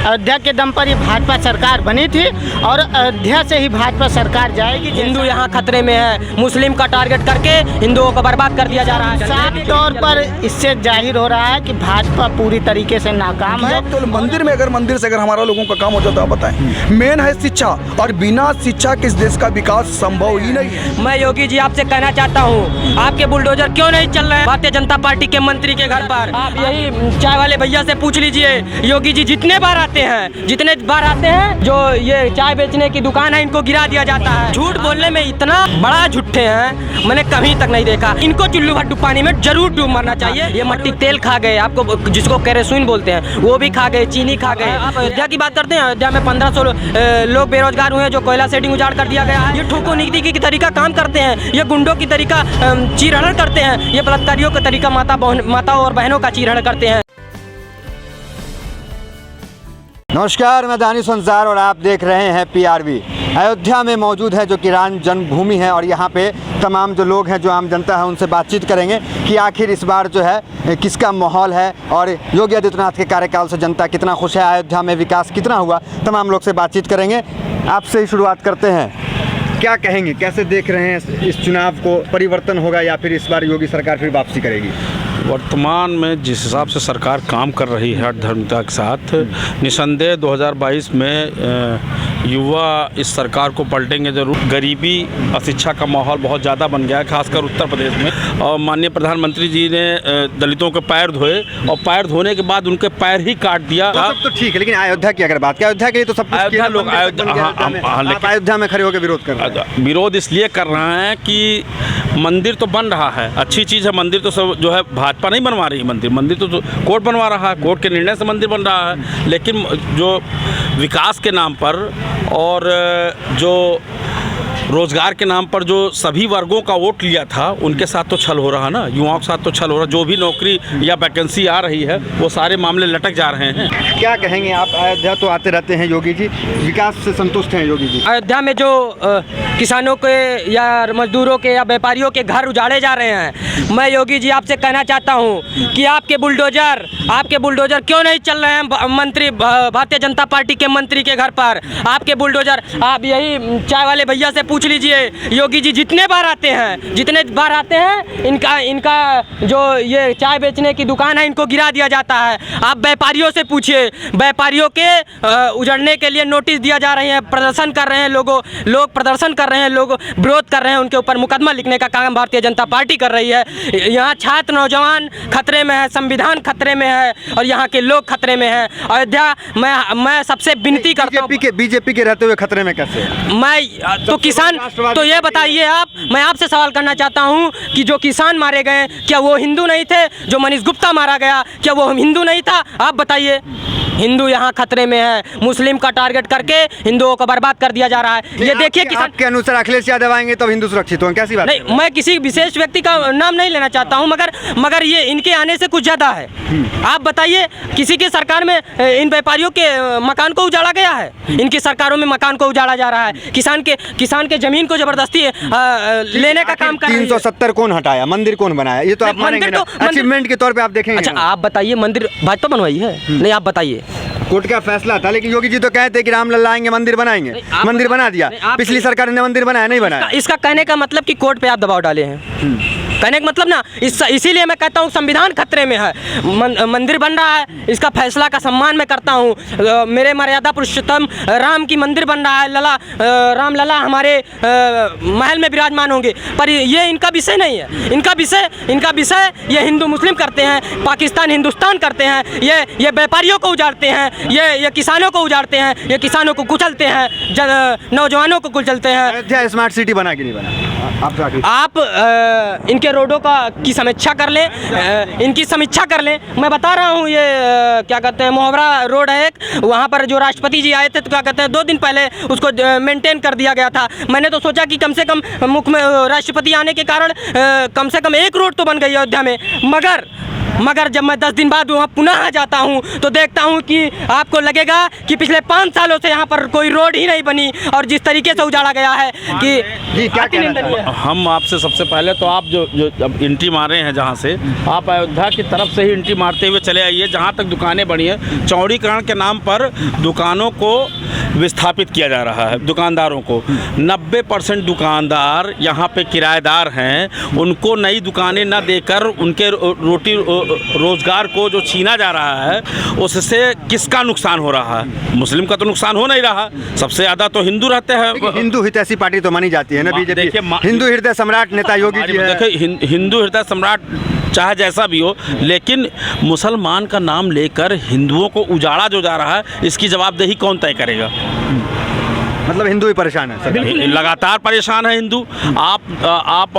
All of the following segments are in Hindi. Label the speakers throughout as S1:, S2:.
S1: अयोध्या के दम पर ही भाजपा सरकार बनी थी और अयोध्या से ही भाजपा सरकार जाएगी।
S2: हिंदू यहाँ खतरे में है, मुस्लिम का टारगेट करके हिंदुओं को बर्बाद कर दिया जा रहा है।
S1: साफ तौर पर इससे जाहिर हो रहा है कि भाजपा पूरी तरीके से नाकाम है।
S3: तो मंदिर में मंदिर से अगर हमारा लोगों का काम हो जाता है, बताएं, मेन है शिक्षा, और बिना शिक्षा किस देश का विकास संभव ही नहीं है।
S2: मैं योगी जी आपसे कहना चाहता हूँ, आपके बुलडोजर क्यों नहीं चल रहे हैं भारतीय जनता पार्टी के मंत्री के घर पर? आप यही चाय वाले भैया से पूछ लीजिए, योगी जी जितने बार आते हैं जो ये चाय बेचने की दुकान है इनको गिरा दिया जाता है। झूठ बोलने में इतना बड़ा झूठे हैं मैंने कभी तक नहीं देखा। इनको चुल्लू भट्टू पानी में जरूर डूब मरना चाहिए। ये मट्टी तेल खा गए, आपको जिसको केरोसिन बोलते हैं वो भी खा गए, चीनी खा गए। आप अयोध्या की बात करते हैं, अयोध्या में 1500 लोग बेरोजगार हुए हैं जो कोयला सेटिंग उजाड़ कर दिया गया है। ये ठोको नीति की तरीका काम करते हैं, ये गुंडों की तरीका चीरहरण करते हैं, ये बलात्कारियों का तरीका माताओं और बहनों का चीरहरण करते हैं।
S4: नमस्कार, मैं दानिश अंसार और आप देख रहे हैं PRV। अयोध्या में मौजूद है जो कि राम जन्मभूमि है और यहाँ पे तमाम जो लोग हैं, जो आम जनता है, उनसे बातचीत करेंगे कि आखिर इस बार जो है किसका माहौल है और योगी आदित्यनाथ के कार्यकाल से जनता कितना खुश है, अयोध्या में विकास कितना हुआ। तमाम लोग से बातचीत करेंगे। आपसे ही शुरुआत करते हैं, क्या कहेंगे, कैसे देख रहे हैं इस चुनाव को? परिवर्तन होगा या फिर इस बार योगी सरकार फिर वापसी करेगी?
S5: वर्तमान में जिस हिसाब से सरकार काम कर रही है धर्मता के साथ, निसंदेह 2022 में युवा इस सरकार को पलटेंगे जरूर। गरीबी, अशिक्षा का माहौल बहुत ज़्यादा बन गया है, खासकर उत्तर प्रदेश में। और माननीय प्रधानमंत्री जी ने दलितों के पैर धोए और पैर धोने के बाद उनके पैर ही काट दिया।
S4: तो सब तो ठीक है, लेकिन अयोध्या की अगर बात करें, अयोध्या के लिए तो सब
S5: अयोध्या लोग
S4: अयोध्या में खड़े होकर विरोध कर रहे हैं।
S5: विरोध इसलिए कर रहे हैं कि मंदिर तो बन रहा है, अच्छी चीज़ है। मंदिर तो सब जो है भाजपा नहीं बनवा रही, मंदिर तो कोर्ट बनवा रहा है, कोर्ट के निर्णय से मंदिर बन रहा है। लेकिन जो विकास के नाम पर और जो रोजगार के नाम पर जो सभी वर्गों का वोट लिया था, उनके साथ तो छल हो रहा ना, युवाओं के साथ तो छल हो रहा। जो भी नौकरी या वैकेंसी आ रही है वो सारे मामले लटक जा रहे हैं।
S4: क्या कहेंगे आप? अयोध्या तो आते रहते हैं योगी जी, विकास से संतुष्ट हैं योगी जी?
S2: अयोध्या में जो किसानों के या मजदूरों के या व्यापारियों के घर उजाड़े जा रहे हैं, मैं योगी जी आपसे कहना चाहता हूं कि आपके बुलडोजर क्यों नहीं चल रहे हैं मंत्री भारतीय जनता पार्टी के मंत्री के घर पर? आपके बुलडोजर, आप यही चाय वाले भैया से पूछ लीजिए, योगी जी जितने बार आते हैं इनका जो ये चाय बेचने की दुकान है इनको गिरा दिया जाता है। आप व्यापारियों से पूछिए, व्यापारियों के उजड़ने के लिए नोटिस दिया जा रहे हैं, प्रदर्शन कर रहे हैं, लोग प्रदर्शन कर रहे हैं, लोग विरोध कर रहे हैं, उनके ऊपर मुकदमा लिखने का काम भारतीय जनता पार्टी कर रही है। यहाँ छात्र नौजवान खतरे में है, संविधान खतरे में है और यहाँ के लोग खतरे में है। अयोध्या मैं सबसे विनती करता हूँ,
S4: बीजेपी के रहते हुए खतरे में कैसे?
S2: मैं तो किसान, तो ये बताइए आप, मैं आपसे सवाल करना चाहता हूँ कि जो किसान मारे गए क्या वो हिंदू नहीं थे? जो मनीष गुप्ता मारा गया क्या वो हिंदू नहीं था? आप बताइए। हिंदू यहाँ खतरे में है, मुस्लिम का टारगेट करके हिंदुओं को बर्बाद कर दिया जा रहा है। ये देखिए कि
S4: आपके अनुसार अखिलेश यादव आएंगे तो हिंदू सुरक्षित होंगे, कैसी बात?
S2: नहीं, मैं किसी विशेष व्यक्ति का नाम नहीं लेना चाहता हूँ, मगर ये इनके आने से कुछ ज़्यादा है। आप बताइए, किसी के सरकार में इन व्यापारियों के मकान को उजाड़ा गया है? इनकी सरकारों में मकान को उजाड़ा जा रहा है, किसान के जमीन को जबरदस्ती लेने का काम कर रही है।
S4: 370 कौन हटाया, मंदिर कौन बनाया? ये तो आप मानेंगे ना, अचीवमेंट के तौर पे आप देखेंगे।
S2: अच्छा, आप बताइए, मंदिर भाजपा बनवाई है? नहीं, आप बताइए।
S4: कोर्ट का फैसला था, लेकिन योगी जी तो कहते हैं कि रामलला आएंगे मंदिर बनाएंगे, मंदिर बना दिया। पिछली सरकार ने मंदिर बनाया नहीं बनाया?
S2: इसका कहने का मतलब कि कोर्ट पे आप दबाव डाले हैं, कहने का मतलब ना, इसीलिए मैं कहता हूँ संविधान खतरे में है। मंदिर बन रहा है, इसका फैसला का सम्मान मैं करता हूँ। मेरे मर्यादा पुरुषोत्तम राम की मंदिर बन रहा है, राम लला हमारे महल में विराजमान होंगे, पर ये इनका विषय नहीं है। इनका विषय ये हिंदू मुस्लिम करते हैं, पाकिस्तान हिंदुस्तान करते हैं, ये व्यापारियों को उजाड़ते हैं, ये किसानों को उजाड़ते हैं, ये किसानों को कुचलते हैं, नौजवानों को कुचलते हैं।
S4: अयोध्या स्मार्ट सिटी बना कि नहीं बना?
S2: आप इनके रोडों की समीक्षा कर लें, इनकी समीक्षा कर लें। मैं बता रहा हूँ, ये क्या कहते हैं, मोहबरा रोड है एक, वहाँ पर जो राष्ट्रपति जी आए थे तो क्या कहते हैं 2 दिन पहले उसको मेंटेन कर दिया गया था। मैंने तो सोचा कि कम से कम मुख्य राष्ट्रपति आने के कारण कम से कम एक रोड तो बन गई अयोध्या में, मगर जब मैं 10 दिन बाद वहाँ पुनः जाता हूँ तो देखता हूँ कि आपको लगेगा कि पिछले 5 सालों से यहाँ पर कोई रोड ही नहीं बनी और जिस तरीके से उजाड़ा गया है कि
S4: जी, क्या
S2: अति
S4: कहना
S2: निंदनीय है।
S5: हम आपसे सबसे पहले तो आप जो अब एंट्री मारे हैं जहाँ से, आप अयोध्या की तरफ से ही एंट्री मारते हुए चले आइए। जहाँ तक दुकानें बनी हैं, चौड़ीकरण के नाम पर दुकानों को विस्थापित किया जा रहा है। दुकानदारों को 90% दुकानदार यहाँ पे किराएदार हैं, उनको नई दुकानें न देकर उनके रोटी रोजगार को जो छीना जा रहा है, उससे किसका नुकसान हो रहा है? मुस्लिम का तो नुकसान हो नहीं रहा, सबसे ज़्यादा तो हिंदू रहते हैं।
S4: हिंदू हितैषी पार्टी तो मानी जाती है ना बीजेपी।
S5: देखिए,
S4: हिंदू हृदय सम्राट नेता योगी जी है।
S5: देखिए, हिंदू हृदय सम्राट चाहे जैसा भी हो, लेकिन मुसलमान का नाम लेकर हिंदुओं को उजाड़ा जो जा रहा है, इसकी जवाबदेही कौन तय करेगा?
S4: मतलब हिंदू ही परेशान है सर।
S5: लगातार परेशान है हिंदू। आप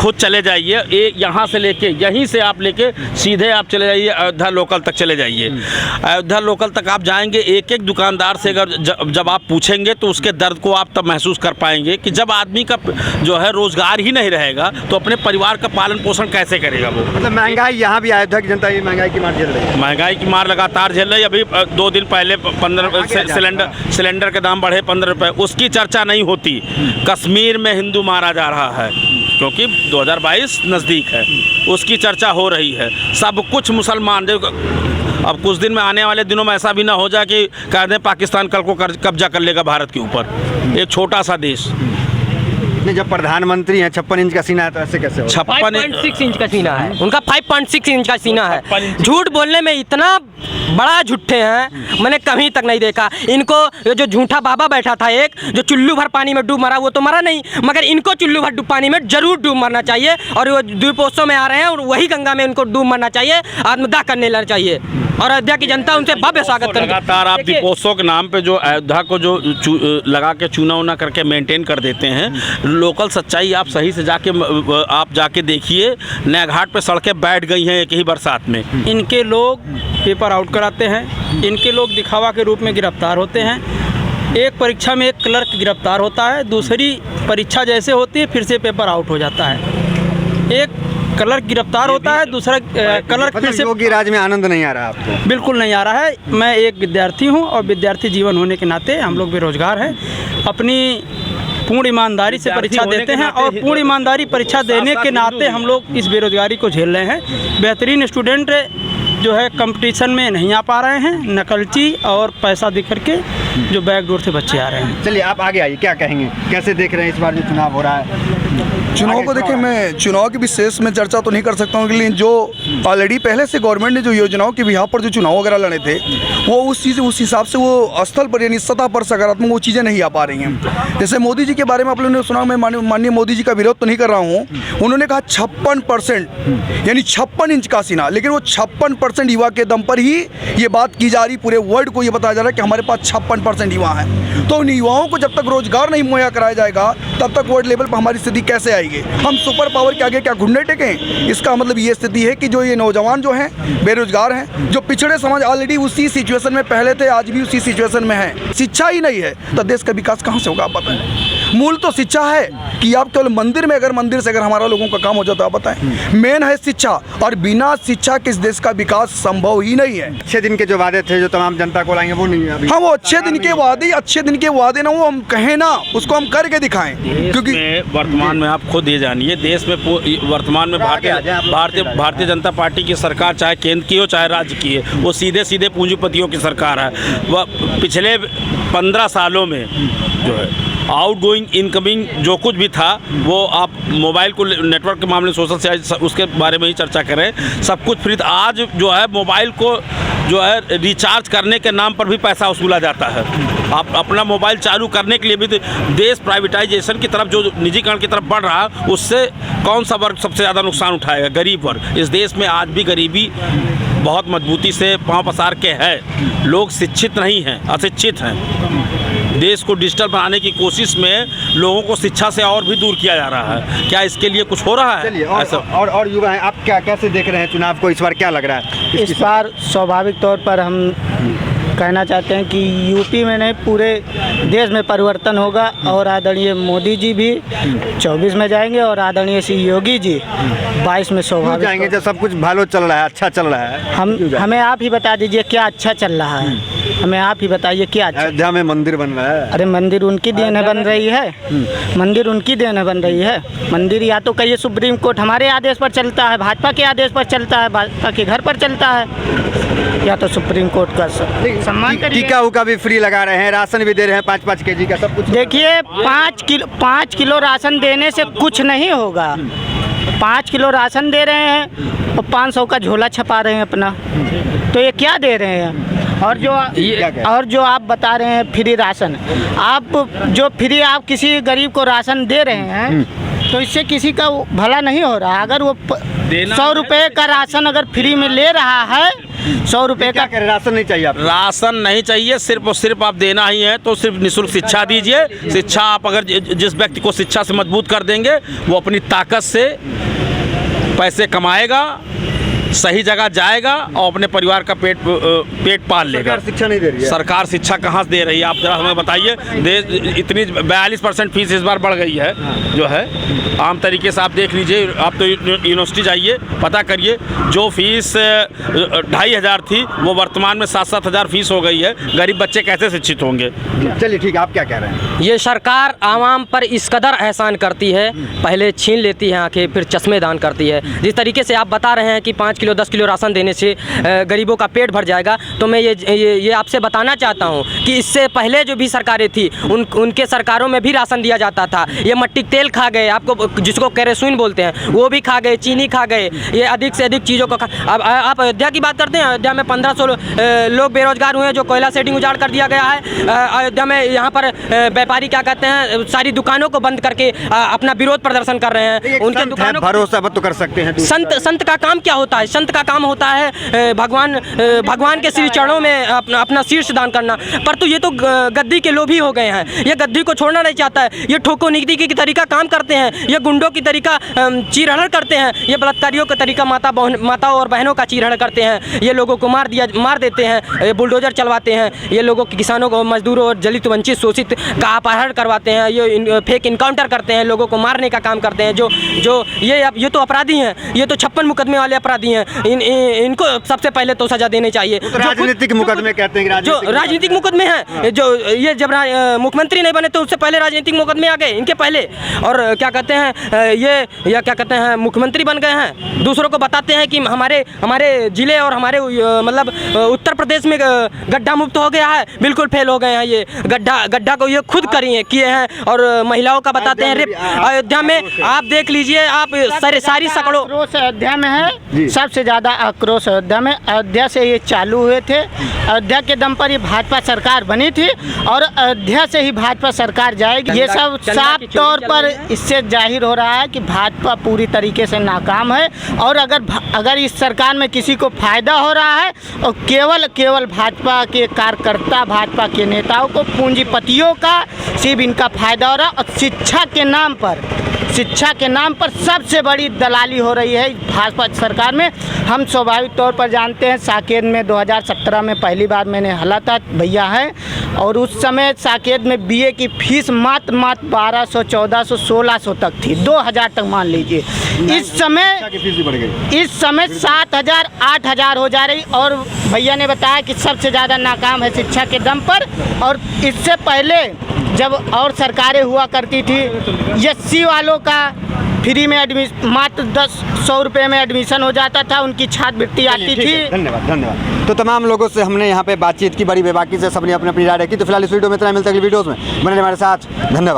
S5: खुद चले जाइए, यहाँ से लेके, यहीं से आप लेके सीधे आप चले जाइए अयोध्या लोकल तक चले जाइए। अयोध्या लोकल तक आप जाएंगे, एक एक दुकानदार से अगर जब आप पूछेंगे तो उसके दर्द को आप तब महसूस कर पाएंगे कि जब आदमी का जो है रोजगार ही नहीं रहेगा तो अपने परिवार का पालन पोषण कैसे करेगा वो?
S4: मतलब महंगाई यहाँ भी अयोध्या की जनता ये महंगाई की मार झेल रही है।
S5: महंगाई की मार लगातार झेल रही है। अभी 2 दिन पहले 15 सिलेंडर के दाम बढ़े 15 रुपये, उसकी चर्चा नहीं होती। कश्मीर में हिंदू मारा जा रहा है क्योंकि 2022 नज़दीक है, उसकी चर्चा हो रही है। सब कुछ मुसलमान, अब कुछ दिन में, आने वाले दिनों में ऐसा भी ना हो जाए कि कह दें पाकिस्तान कल को कब्जा कर लेगा भारत के ऊपर, एक छोटा सा देश।
S4: नहीं, जब प्रधानमंत्री हैं 56 इंच का सीना है तो ऐसे कैसे होगा?
S2: 5.6 इंच का सीना है उनका, 5.6 इंच का सीना है। झूठ बोलने में इतना बड़ा झूठे हैं, मैंने कहीं तक नहीं देखा इनको। जो झूठा बाबा बैठा था एक, जो चुल्लू भर पानी में डूब मरा, वो तो मरा नहीं, मगर इनको चुल्लू भर पानी में जरूर डूब मरना चाहिए। और वो द्वीपोत्सव में आ रहे हैं और वही गंगा में उनको डूब मरना चाहिए, आत्मदाह करने लेना चाहिए। और अयोध्या की जनता उनसे भव्य स्वागत करेगी।
S5: लगातार आप दीपोत्सव के नाम पे जो अयोध्या को जो लगा के चूना उना करके मेंटेन कर देते हैं, लोकल सच्चाई आप सही से आप जाके देखिए, नया घाट पे सड़कें बैठ गई हैं एक ही बरसात में।
S6: इनके लोग पेपर आउट कराते हैं, इनके लोग दिखावा के रूप में गिरफ्तार होते हैं। एक परीक्षा में एक क्लर्क गिरफ्तार होता है, दूसरी परीक्षा जैसे होती है फिर से पेपर आउट हो जाता है। एक क्लर्क गिरफ्तार होता है, दूसरा क्लर्क फिर से।
S4: योगी राज में आनंद नहीं आ रहा आपको?
S6: बिल्कुल नहीं आ रहा है। मैं एक विद्यार्थी हूं और विद्यार्थी जीवन होने के नाते हम लोग बेरोजगार हैं। अपनी पूर्ण ईमानदारी से परीक्षा देते हैं और पूर्ण ईमानदारी परीक्षा देने के नाते हम लोग इस बेरोजगारी को झेल रहे हैं। बेहतरीन स्टूडेंट जो है कंपटीशन में नहीं आ पा रहे हैं, नकलची और पैसा दे करके जो बैकडोर से बच्चे आ रहे हैं।
S4: चलिए आप आगे आइए, क्या कहेंगे, कैसे देख रहे हैं इस बार जो चुनाव हो रहा है?
S3: चुनाव को देखिए, मैं चुनाव की विशेष में चर्चा तो नहीं कर सकता हूँ, लेकिन जो ऑलरेडी पहले से गवर्नमेंट ने जो योजनाओं के बिहार पर जो चुनाव वगैरह लड़े थे, वो उस हिसाब से वो स्थल पर यानी सतह पर सकारात्मक वो चीज़ें नहीं आ पा रही हैं। जैसे मोदी जी के बारे में आप लोगों ने सुना, मैं माननीय मोदी जी का विरोध तो नहीं कर रहा हूँ। उन्होंने कहा 56% यानी 56 इंच का सीना, लेकिन वो 56% युवा के दम पर ही ये बात की जा रही, पूरे वर्ल्ड को ये बताया जा रहा है कि हमारे पास 56% युवा हैं। तो उन युवाओं को जब तक रोजगार नहीं मुहैया कराया जाएगा तब तक वर्ल्ड लेवल पर हमारी स्थिति कैसे आएगी? हम सुपर पावर के आगे क्या घुटने टेकें? इसका मतलब ये स्थिति है कि जो ये नौजवान जो हैं बेरोजगार हैं, जो पिछड़े समाज ऑलरेडी उसी सिचुएशन में पहले थे, आज भी उसी सिचुएशन में है। शिक्षा ही नहीं है तो देश का विकास कहाँ से होगा? आप बताएं। मूल तो शिक्षा है कि आप केवल मंदिर से अगर हमारा लोगों का काम हो जाता है, आप बताएं। मेन है शिक्षा, और बिना शिक्षा के इस देश का विकास संभव ही नहीं है।
S4: अच्छे दिन के जो वादे थे जो तमाम जनता को लाएंगे वो नहीं है अभी।
S3: हाँ, वो अच्छे दिन के वादे ना, वो हम कहें ना, उसको हम करके दिखाएं। क्योंकि
S5: वर्तमान में आप खुद ये जानिए, देश में वर्तमान में भारतीय जनता पार्टी की सरकार, चाहे केंद्र की हो चाहे राज्य की है, वो सीधे पूंजीपतियों की सरकार है। वह पिछले 15 सालों में जो है आउटगोइंग इनकमिंग जो कुछ भी था, वो आप मोबाइल को नेटवर्क के मामले, सोशल से उसके बारे में ही चर्चा करें, सब कुछ फ्री। आज जो है मोबाइल को जो है रिचार्ज करने के नाम पर भी पैसा वसूला जाता है। आप अपना मोबाइल चालू करने के लिए भी देश प्राइवेटाइजेशन की तरफ, जो निजीकरण की तरफ बढ़ रहा है, उससे कौन सा वर्ग सबसे ज़्यादा नुकसान उठाएगा? गरीब वर्ग। इस देश में आज भी गरीबी बहुत मजबूती से पांव पसार के है। लोग शिक्षित नहीं हैं, अशिक्षित हैं। देश को डिजिटल बनाने की कोशिश में लोगों को शिक्षा से और भी दूर किया जा रहा है। क्या इसके लिए कुछ हो रहा है?
S4: चलिए, और युवा हैं, आप कैसे देख रहे हैं चुनाव को? इस बार क्या लग रहा है?
S1: इस बार स्वाभाविक तौर पर हम कहना चाहते हैं कि यूपी में नहीं पूरे देश में परिवर्तन होगा और आदरणीय मोदी जी भी 24 में जाएंगे और आदरणीय श्री योगी जी 22 में स्वाभाविक
S4: जाएंगे जब सब कुछ भालो चल रहा है, अच्छा चल रहा है।
S1: हमें आप ही बता दीजिए क्या अच्छा चल रहा है, हमें आप ही बताइए क्या अच्छा।
S4: अयोध्या में मंदिर बन रहा है।
S1: अरे मंदिर उनकी देन है बन रही है, मंदिर उनकी देन है बन रही है। मंदिर या तो कहिए सुप्रीम कोर्ट हमारे आदेश पर चलता है, भाजपा के आदेश पर चलता है, भाजपा के घर पर चलता है, या तो सुप्रीम कोर्ट का सम्मान करिए।
S4: टीका उका भी फ्री लगा रहे हैं, राशन भी दे रहे हैं 5-5 केजी का, सब कुछ।
S1: देखिए 5 किलो राशन देने से कुछ नहीं होगा। 5 किलो राशन दे रहे हैं और 500 का झोला छपा रहे हैं अपना, तो ये क्या दे रहे हैं? और जो आप बता रहे हैं फ्री राशन, आप जो फ्री आप किसी गरीब को राशन दे रहे हैं तो इससे किसी का भला नहीं हो रहा। अगर वो 100 रुपये का राशन अगर फ्री में ले रहा है, 100 रुपये का
S4: राशन नहीं चाहिए,
S5: राशन नहीं चाहिए, सिर्फ और सिर्फ आप देना ही है तो सिर्फ निःशुल्क शिक्षा दीजिए। शिक्षा आप अगर जिस व्यक्ति को शिक्षा से मजबूत कर देंगे वो अपनी ताकत से पैसे कमाएगा, सही जगह जाएगा और अपने परिवार का पेट पाल लेगा।
S4: सरकार शिक्षा नहीं दे रही है।
S5: सरकार शिक्षा कहाँ से दे रही है? आप जरा हमें बताइए। देश इतनी 42% फीस इस बार बढ़ गई है जो है, आम तरीके से आप देख लीजिए, आप तो यूनिवर्सिटी जाइए, पता करिए, जो फीस 2500 थी वो वर्तमान में 7-7 हज़ार फीस हो गई है। गरीब बच्चे कैसे शिक्षित होंगे?
S4: चलिए ठीक है, आप क्या कह रहे हैं?
S2: ये सरकार आवाम पर इस कदर एहसान करती है, पहले छीन लेती है आंखें, फिर चश्मे दान करती है। जिस तरीके से आप बता रहे हैं कि 5 किलो 10 किलो राशन देने से गरीबों का पेट भर जाएगा, तो मैं ये आपसे बताना चाहता हूं कि इससे पहले जो भी सरकारें थी उनके सरकारों में भी राशन दिया जाता था। ये मट्टी तेल खा गए, आपको जिसको केरोसिन बोलते हैं वो भी खा गए, चीनी खा गए, ये अधिक से अधिक चीज़ों को अब आप अयोध्या की बात करते हैं। अयोध्या में 1500 लोग बेरोजगार हुए हैं, जो कोयला सेटिंग उजाड़ कर दिया गया है। अयोध्या में यहाँ पर व्यापारी क्या कहते हैं, सारी दुकानों को बंद करके अपना विरोध प्रदर्शन कर रहे हैं। उनके दुकानों
S4: भरोसा मत तो कर सकते हैं।
S2: संत का काम क्या होता है? संत का काम होता है भगवान के श्री चरणों में अपना शीर्ष दान करना। पर तो ये तो गद्दी के लोभी हो गए हैं, ये गद्दी को छोड़ना नहीं चाहता है। ये ठोको नीति की तरीका काम करते हैं, ये गुंडों की तरीका चीरहरण करते हैं, ये बलात्कारियों का तरीका माताओं और बहनों का चीरहरण करते हैं। ये लोगों को मार देते हैं, बुलडोजर चलवाते हैं, ये लोगों के किसानों को, मजदूरों और दलित वंचित शोषित का अपहरण करवाते हैं, ये फेक इनकाउंटर करते हैं, लोगों को मारने का काम करते हैं। जो ये तो अपराधी हैं, ये तो 56 मुकदमे वाले अपराधी हैं। इनको सबसे पहले तो सजा देनी चाहिए।
S4: तो राजनीतिक मुकदमे कहते हैं,
S2: जो राजनीतिक मुकदमे हैं, जो ये जब मुख्यमंत्री नहीं बने तो उससे पहले राजनीतिक मुकदमे आ गए इनके पहले। और क्या कहते हैं ये क्या कहते हैं, मुख्यमंत्री बन गए हैं, दूसरों को बताते हैं कि हमारे जिले और हमारे मतलब उत्तर प्रदेश में गड्ढा मुक्त हो गया है। बिल्कुल फेल हो गए हैं। ये गड्ढा को ये खुद किए हैं और महिलाओं का बताते हैं रेप। अयोध्या में आप देख लीजिए, आप सारी सड़कों
S1: अयोध्या में है, सबसे ज़्यादा आक्रोश अयोध्या में। अयोध्या से ये चालू हुए थे, अयोध्या के दम पर ये भाजपा सरकार बनी थी और अयोध्या से ही भाजपा सरकार जाएगी। ये सब साफ तौर पर इससे जाहिर हो रहा है कि भाजपा पूरी तरीके से नाकाम है। और अगर इस सरकार में किसी को फायदा हो रहा है और केवल भाजपा के कार्यकर्ता, भाजपा के नेताओं को, पूंजीपतियों का सिर्फ इनका फायदा हो रहा है। और शिक्षा के नाम पर सबसे बड़ी दलाली हो रही है भाजपा सरकार में। हम स्वाभाविक तौर पर जानते हैं, साकेत में 2017 में पहली बार मैंने हला था भैया है, और उस समय साकेत में बीए की फीस मात्र 1200, 1400, 1600 तक थी, 2000 तक मान लीजिए। इस समय 7000, 8000 हो जा रही। और भैया ने बताया कि सबसे ज़्यादा नाकाम है शिक्षा के दम पर। और इससे पहले जब और सरकारें हुआ करती थी, एससी वालों का फ्री में एडमिशन, मात्र 100 रुपये में एडमिशन हो जाता था, उनकी छात्रवृत्ति आती थी।
S4: धन्यवाद। तो तमाम लोगों से हमने यहाँ पे बातचीत की, बड़ी बेबाकी से सबने अपनी राय रखी। तो फिलहाल इस वीडियो में इतना, मिलता है अगली वीडियोज़ में, बने रहिए हमारे साथ। धन्यवाद।